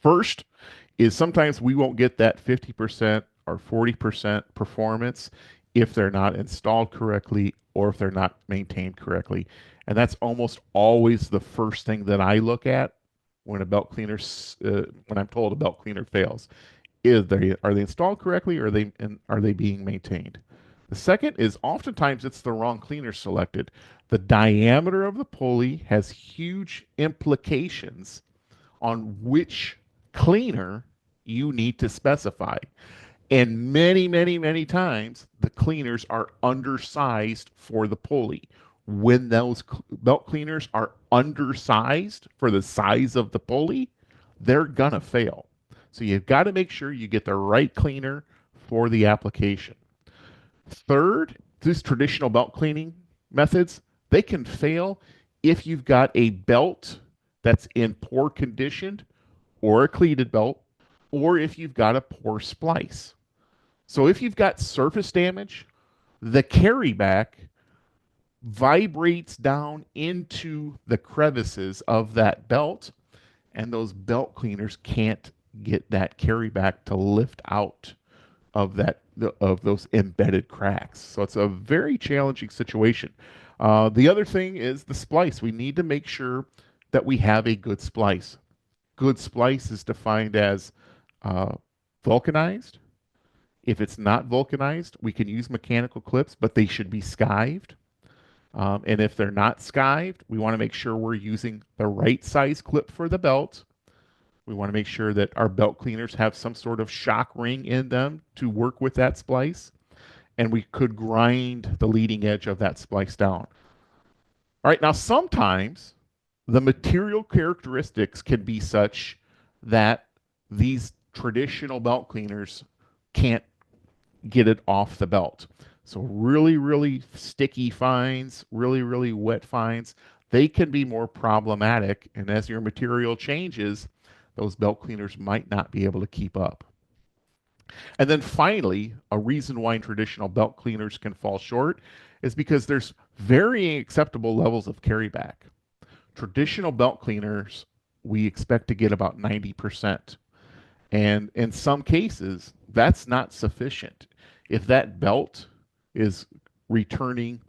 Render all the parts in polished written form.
First is sometimes we won't get that 50% or 40% performance if they're not installed correctly or if they're not maintained correctly. And that's almost always the first thing that I look at when a belt cleaner, when I'm told a belt cleaner fails. Are they installed correctly, or are they being maintained? The second is oftentimes it's the wrong cleaner selected. The diameter of the pulley has huge implications on which cleaner you need to specify. And many, many, many times the cleaners are undersized for the pulley. When those belt cleaners are undersized for the size of the pulley, they're gonna fail. So you've got to make sure you get the right cleaner for the application. Third, these traditional belt cleaning methods, they can fail if you've got a belt that's in poor condition or a cleated belt, or if you've got a poor splice. So if you've got surface damage, the carryback vibrates down into the crevices of that belt, and those belt cleaners can't get that carryback to lift out of those embedded cracks. So it's a very challenging situation. The other thing is the splice. We need to make sure that we have a good splice. Good splice is defined as uh, vulcanized. If it's not vulcanized, we can use mechanical clips, but they should be skived. And if they're not skived, we want to make sure we're using the right size clip for the belt. We want to make sure that our belt cleaners have some sort of shock ring in them to work with that splice. And we could grind the leading edge of that splice down. All right, now sometimes the material characteristics can be such that these traditional belt cleaners can't get it off the belt. So really, really sticky fines, really, really wet fines, they can be more problematic. And as your material changes, those belt cleaners might not be able to keep up. And then finally, a reason why traditional belt cleaners can fall short is because there's varying acceptable levels of carryback. Traditional belt cleaners, we expect to get about 90%. And in some cases, that's not sufficient. If that belt is returning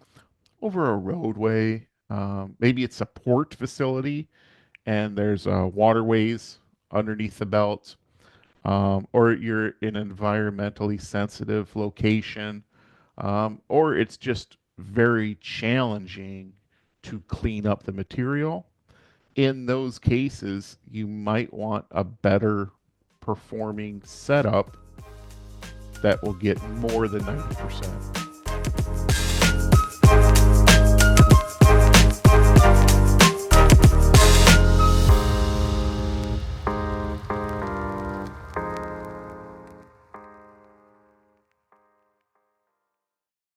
over a roadway, maybe it's a port facility and there's waterways underneath the belt, or you're in an environmentally sensitive location, or it's just very challenging to clean up the material. In those cases, you might want a better performing setup that will get more than 90%.